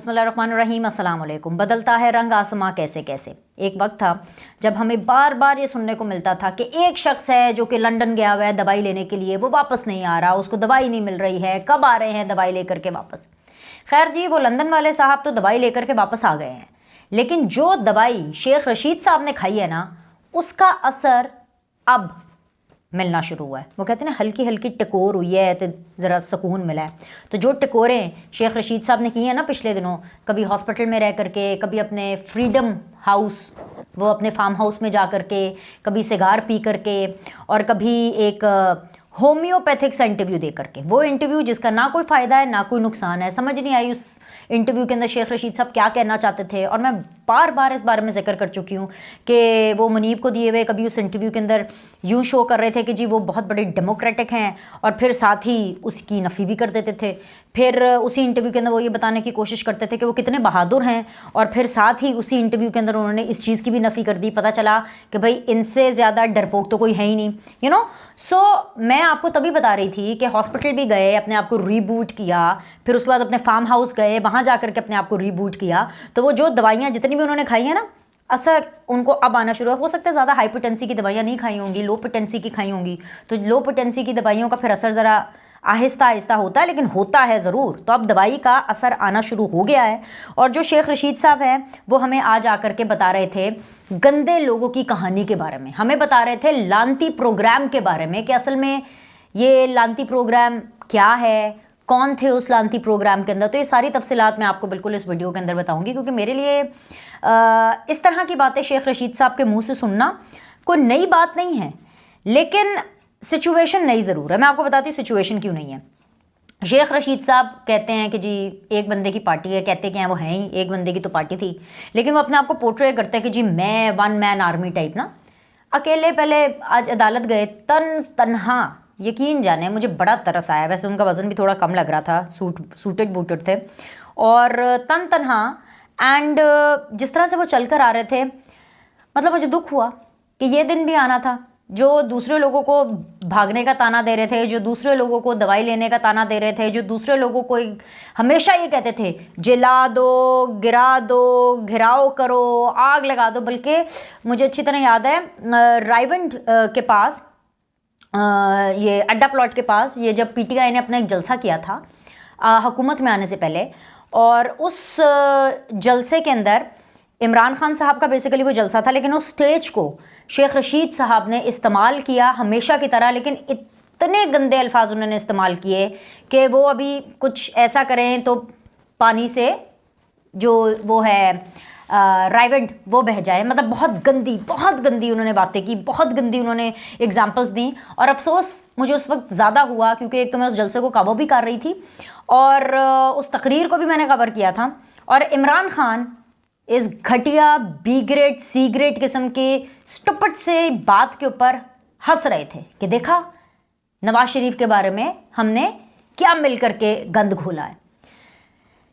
बिस्मिल्लाहिर्रहमानिर्रहीम, अस्सलाम वालेकुम। बदलता है रंग आसमां कैसे कैसे। एक वक्त था जब हमें बार बार ये सुनने को मिलता था कि एक शख्स है जो कि लंदन गया हुआ है दवाई लेने के लिए, वो वापस नहीं आ रहा, उसको दवाई नहीं मिल रही है, कब आ रहे हैं दवाई लेकर के वापस। खैर जी, वो लंदन वाले साहब तो दवाई लेकर के वापस आ गए हैं, लेकिन जो दवाई शेख रशीद साहब ने खाई है ना, उसका असर अब मिलना शुरू हुआ है। वो कहते हैं ना, हल्की हल्की टकोर हुई है तो ज़रा सुकून मिला है। तो जो टकोरें शेख रशीद साहब ने की हैं ना पिछले दिनों, कभी हॉस्पिटल में रह करके, कभी अपने फ्रीडम हाउस, वो अपने फार्म हाउस में जा करके, कभी सिगार पी करके, और कभी एक होम्योपैथिक सा इंटरव्यू दे करके, वो इंटरव्यू जिसका ना कोई फ़ायदा है ना कोई नुकसान है। समझ नहीं आई उस इंटरव्यू के अंदर शेख रशीद साहब क्या कहना चाहते थे। और मैं बार बार इस बारे में जिक्र कर चुकी हूँ कि वो मुनीब को दिए हुए कभी उस इंटरव्यू के अंदर यूँ शो कर रहे थे कि जी वो बहुत बड़े डेमोक्रेटिक हैं, और फिर साथ ही उसकी नफ़ी भी कर देते थे। फिर उसी इंटरव्यू के अंदर वो ये बताने की कोशिश करते थे कि वो कितने बहादुर हैं, और फिर साथ ही उसी इंटरव्यू के अंदर उन्होंने इस चीज़ की भी नफ़ी कर दी। पता चला कि भाई इनसे ज़्यादा डरपोक तो कोई है ही नहीं, यू नो। सो मैं आपको तभी बता रही थी कि हॉस्पिटल भी गए, अपने आप को रीबूट किया, फिर उसके बाद अपने फार्म हाउस गए, वहाँ जा करके अपने आप को रीबूट किया, तो वो जो दवाइयाँ जितनी भी उन्होंने खाई है ना, असर उनको अब आना शुरू हो सकता है। ज़्यादा हाइपरटेंसी की दवाइयाँ नहीं खाई होंगी, लो पोटेंसी की खाई होंगी, तो लो पोटेंसी की दवाइयों का फिर असर ज़रा आहिस्ता आहिस्ता होता है, लेकिन होता है ज़रूर। तो अब दवाई का असर आना शुरू हो गया है। और जो शेख रशीद साहब हैं वो हमें आज आकर के बता रहे थे गंदे लोगों की कहानी के बारे में, हमें बता रहे थे लानती प्रोग्राम के बारे में कि असल में ये लानती प्रोग्राम क्या है, कौन थे उस लानती प्रोग्राम के अंदर। तो ये सारी तफसीलात मैं आपको बिल्कुल इस वीडियो के अंदर बताऊंगी, क्योंकि मेरे लिए इस तरह की बातें शेख रशीद साहब के मुंह से सुनना कोई नई बात नहीं है, लेकिन सिचुएशन नई ज़रूर है। मैं आपको बताती हूँ सिचुएशन क्यों नहीं है। शेख रशीद साहब कहते हैं कि जी एक बंदे की पार्टी है, कहते क्या हैं वो हैं ही, एक बंदे की तो पार्टी थी, लेकिन वो अपने आप को पोर्ट्रे करते हैं कि जी मैं वन मैन आर्मी टाइप ना, अकेले। पहले आज अदालत गए तन्हा, यकीन जाने मुझे बड़ा तरस आया। वैसे उनका वज़न भी थोड़ा कम लग रहा था, सूटेड बूटेड थे, और तन्हा। एंड जिस तरह से वो चल कर आ रहे थे, मतलब मुझे दुख हुआ कि ये दिन भी आना था। जो दूसरे लोगों को भागने का ताना दे रहे थे, जो दूसरे लोगों को दवाई लेने का ताना दे रहे थे, जो दूसरे लोगों को हमेशा ये कहते थे जला दो, गिरा दो, घिराव करो, आग लगा दो। बल्कि मुझे अच्छी तरह याद है रायवंड के पास, ये अड्डा प्लॉट के पास, ये जब पीटीआई ने अपना एक जलसा किया था हुकूमत में आने से पहले, और उस जलसे के अंदर इमरान खान साहब का बेसिकली वो जलसा था, लेकिन उस स्टेज को शेख रशीद साहब ने इस्तेमाल किया हमेशा की तरह, लेकिन इतने गंदे अल्फाज उन्होंने इस्तेमाल किए कि वो अभी कुछ ऐसा करें तो पानी से जो वो है रायवंड वो बह जाए। मतलब बहुत गंदी उन्होंने बातें की, बहुत गंदी उन्होंने एग्जाम्पल्स दी। और अफसोस मुझे उस वक्त ज़्यादा हुआ, क्योंकि एक तो मैं उस जलसे को कवर भी कर रही थी, और उस तकरीर को भी मैंने कवर किया था। और इमरान खान इस घटिया बी ग्रेड सी ग्रेड किस्म के स्टुपिड से बात के ऊपर हंस रहे थे कि देखा नवाज शरीफ के बारे में हमने क्या मिल करके गंद घोला है।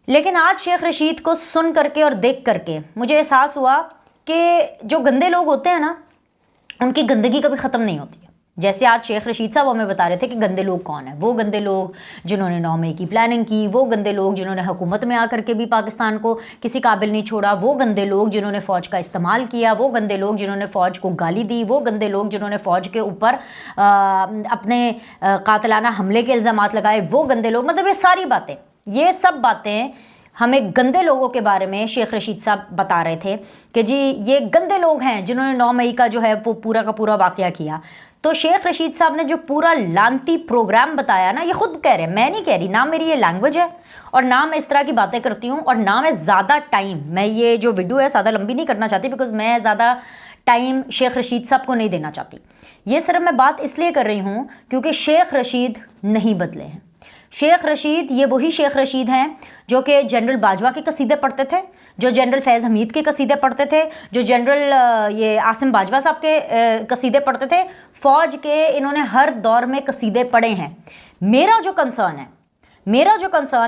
लेकिन आज शेख रशीद को सुन करके और देख करके मुझे एहसास हुआ कि जो गंदे लोग होते हैं ना, उनकी गंदगी कभी ख़त्म नहीं होती है। जैसे आज शेख रशीद साहब हमें बता रहे थे कि गंदे लोग कौन है। वो गंदे लोग जिन्होंने 9 मई की प्लानिंग की, वो गंदे लोग जिन्होंने हुकूमत में आकर के भी पाकिस्तान को किसी काबिल नहीं छोड़ा, वो गंदे लोग जिन्होंने फ़ौज का इस्तेमाल किया, वो गंदे लोग जिन्होंने फ़ौज को गाली दी, वो गंदे लोग जिन्होंने फ़ौज के ऊपर अपने कातिलाना हमले के इल्ज़ामात लगाए, वो गंदे लोग। मतलब ये सब बातें हमें गंदे लोगों के बारे में शेख रशीद साहब बता रहे थे कि जी ये गंदे लोग हैं जिन्होंने 9 मई का जो है वो पूरा का पूरा वाक़या किया। तो शेख रशीद साहब ने जो पूरा लानती प्रोग्राम बताया ना, ये खुद कह रहे हैं, मैं नहीं कह रही, ना मेरी ये लैंग्वेज है और ना मैं इस तरह की बातें करती हूँ, और ना मैं ज़्यादा टाइम, मैं ये जो वीडियो है ज़्यादा लंबी नहीं करना चाहती, बिकॉज मैं ज़्यादा टाइम शेख रशीद साहब को नहीं देना चाहती। ये सिर्फ मैं बात इसलिए कर रही हूँ क्योंकि शेख रशीद नहीं बदले हैं। शेख रशीद ये वही शेख रशीद हैं जो कि जनरल बाजवा के कसीदे पढ़ते थे, जो जनरल फैज़ हमीद के कसीदे पढ़ते थे, जो जनरल ये आसिम बाजवा साहब के कसीदे पढ़ते थे। फ़ौज के इन्होंने हर दौर में कसीदे पढ़े हैं। मेरा जो कंसर्न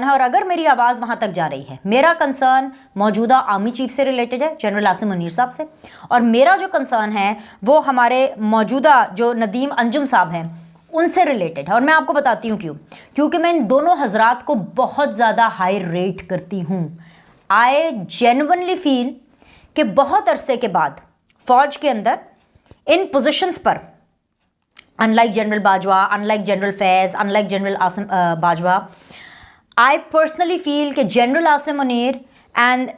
है, और अगर मेरी आवाज़ वहाँ तक जा रही है, मेरा कंसर्न मौजूदा आर्मी चीफ से रिलेटेड है, जनरल आसिम मुनीर साहब से, और मेरा जो कंसर्न है वो हमारे मौजूदा जो नदीम अंजुम साहब हैं उनसे रिलेटेड है। और मैं आपको बताती हूँ क्यों। क्योंकि मैं इन दोनों हजरात को बहुत ज़्यादा हाई रेट करती हूँ। आई जेन्युइनली फील कि बहुत अरसे के बाद फौज के अंदर इन पोजीशंस पर, unlike general Bajwa, unlike general Faiz, unlike general Asim Bajwa, I personally feel कि जनरल आसिम मुनीर एंड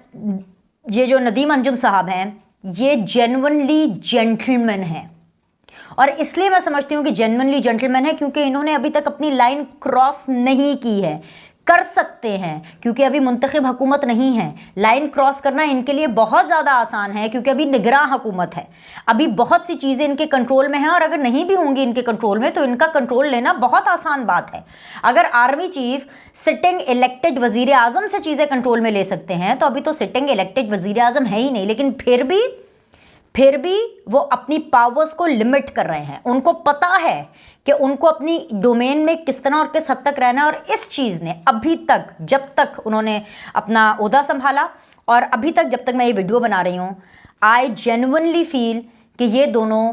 ये जो नदीम अंजुम साहब हैं, ये जेन्युइनली जेंटलमैन हैं। और इसलिए मैं समझती हूँ कि जेन्युइनली जेंटलमैन है क्योंकि इन्होंने अभी तक अपनी लाइन क्रॉस नहीं की है। कर सकते हैं क्योंकि अभी मुंतखब हुकूमत नहीं है। लाइन क्रॉस करना इनके लिए बहुत ज़्यादा आसान है क्योंकि अभी निगरां हुकूमत है, अभी बहुत सी चीज़ें इनके कंट्रोल में हैं, और अगर नहीं भी होंगी इनके कंट्रोल में तो इनका कंट्रोल लेना बहुत आसान बात है। अगर आर्मी चीफ सिटिंग इलेक्टेड वज़ीर आज़म से चीज़ें कंट्रोल में ले सकते हैं तो अभी तो सिटिंग इलेक्टेड वज़ीर आज़म है ही नहीं, लेकिन फिर भी वो अपनी पावर्स को लिमिट कर रहे हैं। उनको पता है कि उनको अपनी डोमेन में किस तरह और किस हद तक रहना है, और इस चीज़ ने अभी तक, जब तक उन्होंने अपना ओहदा संभाला और अभी तक जब तक मैं ये वीडियो बना रही हूँ, आई जेन्युइनली फील कि ये दोनों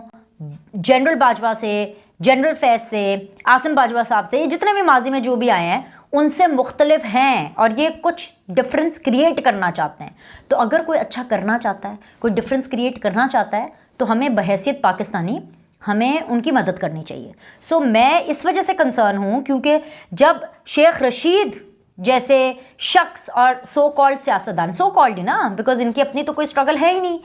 जनरल बाजवा से, जनरल फैज़ से, आसिम बाजवा साहब से, जितने भी माजी में जो भी आए हैं उनसे मुख्तलिफ हैं और ये कुछ डिफरेंस क्रिएट करना चाहते हैं। तो अगर कोई अच्छा करना चाहता है, कोई डिफरेंस क्रिएट करना चाहता है, तो हमें बहैसियत पाकिस्तानी हमें उनकी मदद करनी चाहिए। सो मैं इस वजह से कंसर्न हूँ क्योंकि जब शेख रशीद जैसे शख्स और सो कॉल्ड सियासतदान, सो कॉल्ड ही ना, बिकॉज इनकी अपनी तो कोई स्ट्रगल है ही नहीं,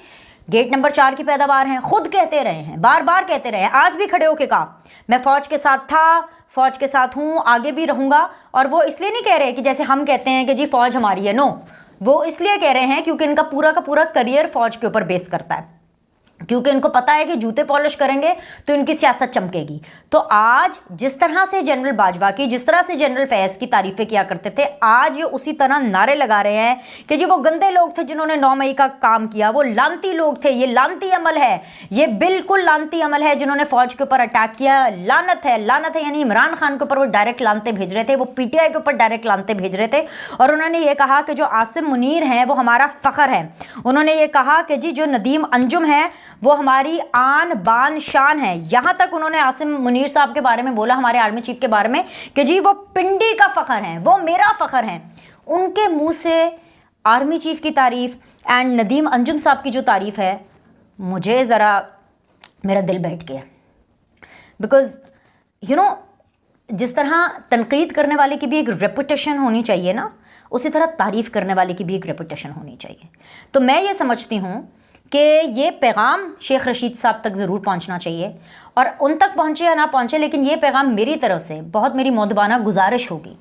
गेट नंबर 4 की पैदावार हैं, खुद कहते रहे हैं, बार बार कहते रहे हैं, आज भी खड़े होके कहा मैं फौज के साथ था, फौज के साथ हूँ, आगे भी रहूँगा। और वो इसलिए नहीं कह रहे कि जैसे हम कहते हैं कि जी फौज हमारी है, नो, वो इसलिए कह रहे हैं क्योंकि इनका पूरा का पूरा करियर फौज के ऊपर बेस करता है, क्योंकि इनको पता है कि जूते पॉलिश करेंगे तो इनकी सियासत चमकेगी। तो आज जिस तरह से जनरल बाजवा की, जिस तरह से जनरल फैज़ की तारीफ़ें किया करते थे, आज ये उसी तरह नारे लगा रहे हैं कि जी वो गंदे लोग थे जिन्होंने 9 मई का काम किया, वो लानती लोग थे, ये लानती अमल है, ये बिल्कुल लानती अमल है जिन्होंने फ़ौज के ऊपर अटैक किया, लानत है, लानत है। यानी इमरान खान के ऊपर वो डायरेक्ट लानते भेज रहे थे, वो PTI के ऊपर डायरेक्ट लानते भेज रहे थे। और उन्होंने ये कहा कि जो आसिम मुनीर हैं वो हमारा फ़ख्र है। उन्होंने ये कहा कि जी जो नदीम अंजुम है वो हमारी आन बान शान है। यहां तक उन्होंने आसिम मुनीर साहब के बारे में बोला, हमारे आर्मी चीफ के बारे में, कि जी वो पिंडी का फ़ख्र है, वो मेरा फ़ख्र है। उनके मुंह से आर्मी चीफ की तारीफ एंड नदीम अंजुम साहब की जो तारीफ है, मुझे ज़रा मेरा दिल बैठ गया। बिकॉज यू नो, जिस तरह तनकीद करने वाले की भी एक रेपुटेशन होनी चाहिए ना, उसी तरह तारीफ़ करने वाले की भी एक रेपुटेशन होनी चाहिए। तो मैं ये समझती हूँ कि ये पैगाम शेख रशीद साहब तक ज़रूर पहुँचना चाहिए, और उन तक पहुँचे या ना पहुँचे, लेकिन ये पैगाम मेरी तरफ से बहुत मेरी मौदबाना गुजारिश होगी।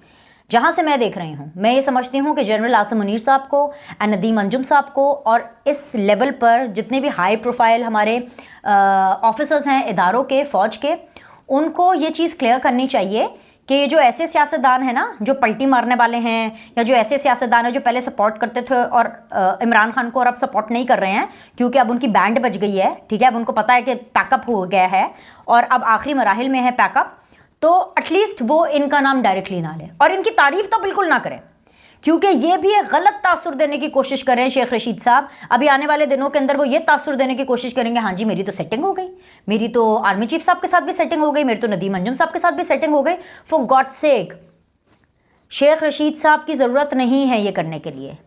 जहाँ से मैं देख रही हूँ, मैं ये समझती हूँ कि जनरल आसिम मुनीर साहब को एंड नदीम अंजुम साहब को, और इस लेवल पर जितने भी हाई प्रोफाइल हमारे ऑफिसर्स हैं इदारों के, फ़ौज के, उनको ये चीज़ क्लियर करनी चाहिए कि जो ऐसे सियासतदान हैं ना, जो पलटी मारने वाले हैं, या जो ऐसे सियासतदान हैं जो पहले सपोर्ट करते थे और इमरान खान को और अब सपोर्ट नहीं कर रहे हैं क्योंकि अब उनकी बैंड बज गई है, ठीक है, अब उनको पता है कि पैकअप हो गया है और अब आखिरी मराहिल में है पैकअप, तो एटलीस्ट वो इनका नाम डायरेक्टली ना लें और इनकी तारीफ़ तो बिल्कुल ना करें, क्योंकि ये भी एक गलत तासुर देने की कोशिश कर रहे हैं शेख रशीद साहब। अभी आने वाले दिनों के अंदर वो ये तासुर देने की कोशिश करेंगे, हाँ जी मेरी तो सेटिंग हो गई, मेरी तो आर्मी चीफ साहब के साथ भी सेटिंग हो गई, मेरी तो नदीम अंजुम साहब के साथ भी सेटिंग हो गई। For God sake, Sheikh Rashid साहब की ज़रूरत नहीं है ये करने के लिए,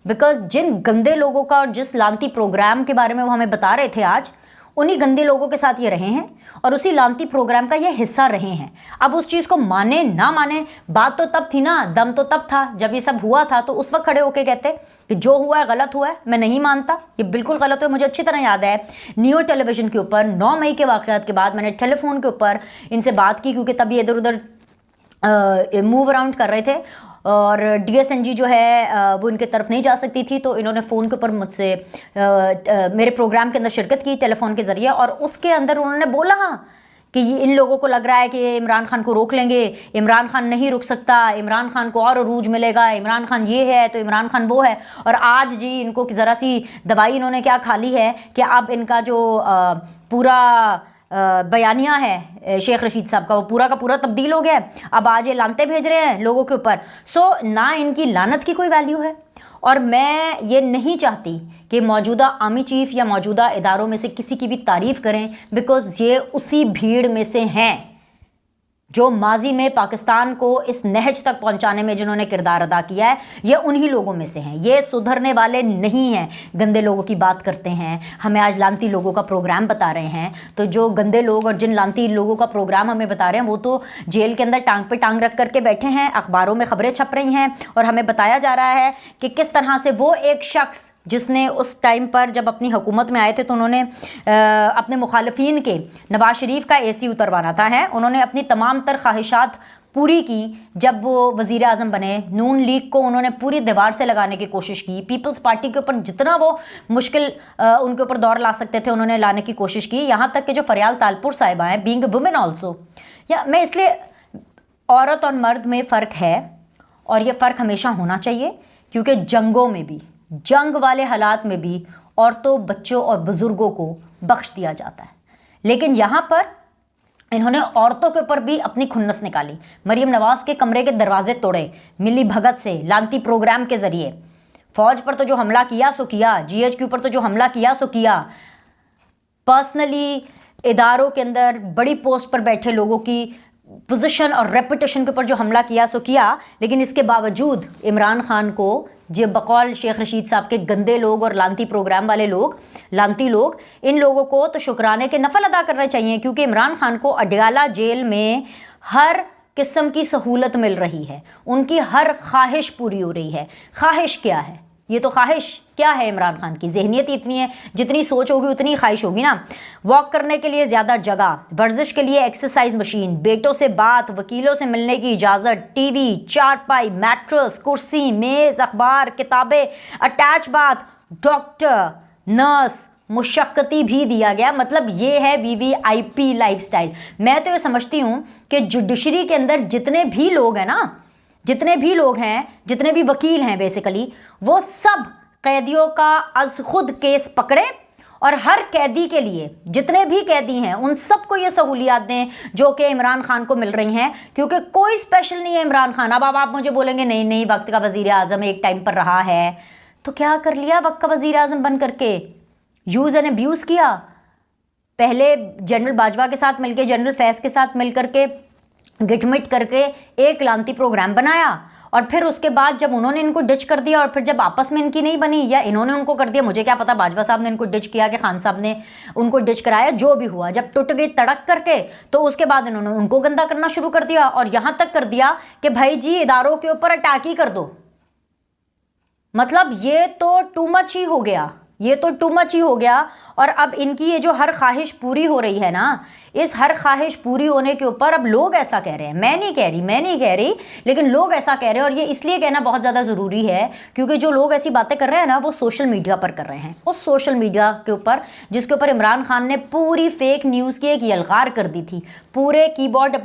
बिकॉज जिन गंदे लोगों का और जिस लानती प्रोग्राम के बारे में वो हमें बता रहे थे आज, उन्हीं गंदे लोगों के साथ ये रहे हैं और उसी लानती प्रोग्राम का ये हिस्सा रहे हैं। अब उस चीज़ को माने ना माने, बात तो तब थी ना, दम तो तब था जब ये सब हुआ था, तो उस वक्त खड़े होके कहते कि जो हुआ है गलत हुआ है, मैं नहीं मानता, ये बिल्कुल गलत हुआ। मुझे अच्छी तरह याद है नियो टेलीविज़न के ऊपर 9 मई के वाक़यात के बाद मैंने टेलीफोन के ऊपर इनसे बात की, क्योंकि तब ये इधर उधर मूव अराउंड कर रहे थे और DSNG जो है वो इनके तरफ नहीं जा सकती थी, तो इन्होंने फ़ोन के ऊपर मुझसे मेरे प्रोग्राम के अंदर शिरकत की टेलीफोन के ज़रिए, और उसके अंदर उन्होंने बोला कि ये इन लोगों को लग रहा है कि इमरान खान को रोक लेंगे, इमरान खान नहीं रुक सकता, इमरान खान को और अरूज मिलेगा, इमरान खान ये है तो इमरान खान वो है। और आज जी इनको ज़रा सी दवाई इन्होंने क्या खा ली है कि अब इनका जो पूरा बयानिया है शेख रशीद साहब का, वो पूरा का पूरा तब्दील हो गया है। अब आज ये लानते भेज रहे हैं लोगों के ऊपर। सो ना इनकी लानत की कोई वैल्यू है, और मैं ये नहीं चाहती कि मौजूदा आर्मी चीफ या मौजूदा इदारों में से किसी की भी तारीफ़ करें, बिकॉज़ ये उसी भीड़ में से हैं। जो माजी में पाकिस्तान को इस नहज तक पहुंचाने में जिन्होंने किरदार अदा किया है, ये उन्हीं लोगों में से हैं। ये सुधरने वाले नहीं हैं। गंदे लोगों की बात करते हैं, हमें आज लानती लोगों का प्रोग्राम बता रहे हैं। तो जो गंदे लोग और जिन लानती लोगों का प्रोग्राम हमें बता रहे हैं, वो तो जेल के अंदर टांग पे टांग रख करके बैठे हैं, अखबारों में खबरें छप रही हैं और हमें बताया जा रहा है कि किस तरह से वो एक शख्स जिसने उस टाइम पर जब अपनी हुकूमत में आए थे तो उन्होंने अपने मुखालफिन के नवाज शरीफ का AC उतरवाना था, है उन्होंने अपनी तमाम तर ख्वाहिशात पूरी की। जब वो वज़ीर आज़म बने, नून लीग को उन्होंने पूरी दीवार से लगाने की कोशिश की। पीपल्स पार्टी के ऊपर जितना वो मुश्किल उनके ऊपर दौर ला सकते थे उन्होंने लाने की कोशिश की। यहाँ तक कि जो फरियाल तालपुर साहिबा हैं, बीइंग अ वुमेन ऑल्सो, या मैं इसलिए, औरत और मर्द में फ़र्क है और ये फ़र्क हमेशा होना चाहिए, क्योंकि जंगों में भी, जंग वाले हालात में भी औरतों, बच्चों और बुज़ुर्गों को बख्श दिया जाता है। लेकिन यहाँ पर इन्होंने औरतों के ऊपर भी अपनी खुन्नस निकाली। मरीम नवाज़ के कमरे के दरवाजे तोड़े मिली भगत से, लानती प्रोग्राम के ज़रिए। फ़ौज पर तो जो हमला किया सो किया, GHQ पर तो जो हमला किया सो किया। पर्सनली इदारों के अंदर बड़ी पोस्ट पर बैठे लोगों की पोजीशन और रेपुटेशन के ऊपर जो हमला किया सो किया। लेकिन इसके बावजूद इमरान खान को, जो बकौल शेख रशीद साहब के गंदे लोग और लानती प्रोग्राम वाले लोग, लानती लोग, इन लोगों को तो शुक्राने के नफल अदा करने चाहिए, क्योंकि इमरान खान को अडयाला जेल में हर किस्म की सहूलत मिल रही है, उनकी हर ख्वाहिश पूरी हो रही है। ख्वाहिश क्या है? ये तो ख्वाहिश क्या है इमरान खान की? जहनीत इतनी है, जितनी सोच होगी उतनी ख्वाहिश होगी ना। वॉक करने के लिए ज़्यादा जगह, वर्जिश के लिए एक्सरसाइज मशीन, बेटों से बात, वकीलों से मिलने की इजाज़त, TV, चारपाई, मैट्रेस, कुर्सी, मेज़, अखबार, किताबें, अटैच बात, डॉक्टर, नर्स, मुशक्कती भी दिया गया। मतलब ये है VVIP लाइफस्टाइल। मैं तो ये समझती हूँ कि जुडिशरी के अंदर जितने भी लोग हैं ना, जितने भी लोग हैं, जितने भी वकील हैं, बेसिकली वो सब कैदियों का अज खुद केस पकड़े और हर कैदी के लिए, जितने भी कैदी हैं उन सबको ये सहूलियात दें जो कि इमरान खान को मिल रही हैं, क्योंकि कोई स्पेशल नहीं है इमरान खान। अब आप मुझे बोलेंगे नहीं नहीं, वक्त का वज़ीर आज़म एक टाइम पर रहा है, तो क्या कर लिया वक्त का वज़ीर आज़म बन करके? यूज़ एंड अब्यूज़ किया। पहले जनरल बाजवा के साथ मिलकर, जनरल फैज़ के साथ मिल करके गिटमिट करके एक लानती प्रोग्राम बनाया, और फिर उसके बाद जब उन्होंने इनको डिच कर दिया और फिर जब आपस में इनकी नहीं बनी या इन्होंने उनको कर दिया, मुझे क्या पता बाजवा साहब ने इनको डिच किया कि खान साहब ने उनको डिच कराया, जो भी हुआ, जब टूट गई तड़क करके, तो उसके बाद इन्होंने उनको गंदा करना शुरू कर दिया और यहाँ तक कर दिया कि भाई जी इदारों के ऊपर अटैक ही कर दो। मतलब ये तो टू मच ही हो गया, ये तो टू मच ही हो गया। और अब इनकी ये जो हर ख्वाहिश पूरी हो रही है ना, इस हर ख्वाहिश पूरी होने के ऊपर अब लोग ऐसा कह रहे हैं, मैं नहीं कह रही, लेकिन लोग ऐसा कह रहे हैं। और ये इसलिए कहना बहुत ज़्यादा ज़रूरी है क्योंकि जो लोग ऐसी बातें कर रहे हैं ना, वो सोशल मीडिया पर कर रहे हैं। उस सोशल मीडिया के ऊपर जिसके ऊपर इमरान खान ने पूरी फेक न्यूज़ की एक यलगार कर दी थी, पूरे कीबोर्ड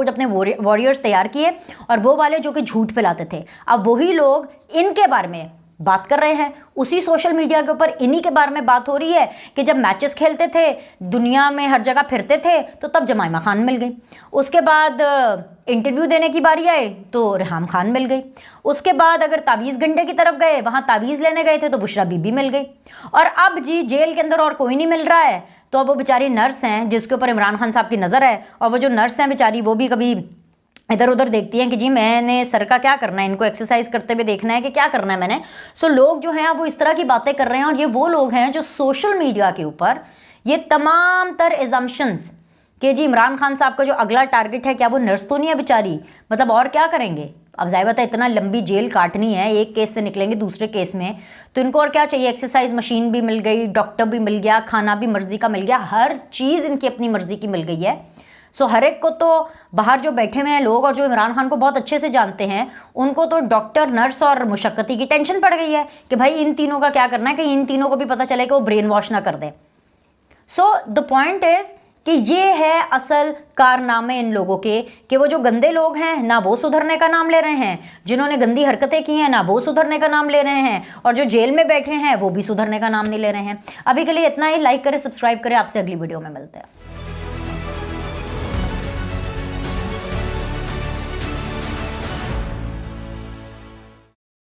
अपने वॉरियर्स तैयार किए और वो वाले जो कि झूठ फैलाते थे, अब वही लोग इनके बारे में बात कर रहे हैं। उसी सोशल मीडिया के ऊपर इन्हीं के बारे में बात हो रही है कि जब मैचेस खेलते थे, दुनिया में हर जगह फिरते थे, तो तब जमाइमा खान मिल गई। उसके बाद इंटरव्यू देने की बारी आए तो रेहाम खान मिल गई। उसके बाद अगर तावीज़ गंडे की तरफ गए, वहाँ तावीज़ लेने गए थे तो बुशरा बीबी मिल गई। और अब जी जेल के अंदर और कोई नहीं मिल रहा है, तो अब वो बेचारी नर्स हैं जिसके ऊपर इमरान खान साहब की नज़र है, और वो जो नर्स हैं बेचारी, वो भी कभी इधर उधर देखती हैं कि जी मैंने सर का क्या करना है, इनको एक्सरसाइज करते हुए देखना है कि क्या करना है मैंने। सो लोग जो हैं वो इस तरह की बातें कर रहे हैं, और ये वो लोग हैं जो सोशल मीडिया के ऊपर ये तमाम तर एजम्पशंस कि जी इमरान खान साहब का जो अगला टारगेट है, क्या वो नर्स तो नहीं है बेचारी, मतलब और क्या करेंगे। अब ज़ाहिर बात है इतना लंबी जेल काटनी है, एक केस से निकलेंगे दूसरे केस में, तो इनको और क्या चाहिए, एक्सरसाइज मशीन भी मिल गई, डॉक्टर भी मिल गया, खाना भी मर्जी का मिल गया, हर चीज़ इनकी अपनी मर्जी की मिल गई है। सो हर एक को तो बाहर जो बैठे हुए हैं लोग और जो इमरान खान को बहुत अच्छे से जानते हैं, उनको तो डॉक्टर, नर्स और मुशक्कती की टेंशन पड़ गई है कि भाई इन तीनों का क्या करना है, कि इन तीनों को भी पता चले कि वो ब्रेन वॉश ना कर दें। सो द पॉइंट इज़ कि ये है असल कारनामे इन लोगों के, कि वो जो गंदे लोग हैं ना वो सुधरने का नाम ले रहे हैं, जिन्होंने गंदी हरकतें की हैं ना वो सुधरने का नाम ले रहे हैं, और जो जेल में बैठे हैं वो भी सुधरने का नाम नहीं ले रहे हैं। अभी के लिए इतना ही। लाइक करें, सब्सक्राइब करें, आपसे अगली वीडियो में मिलते हैं।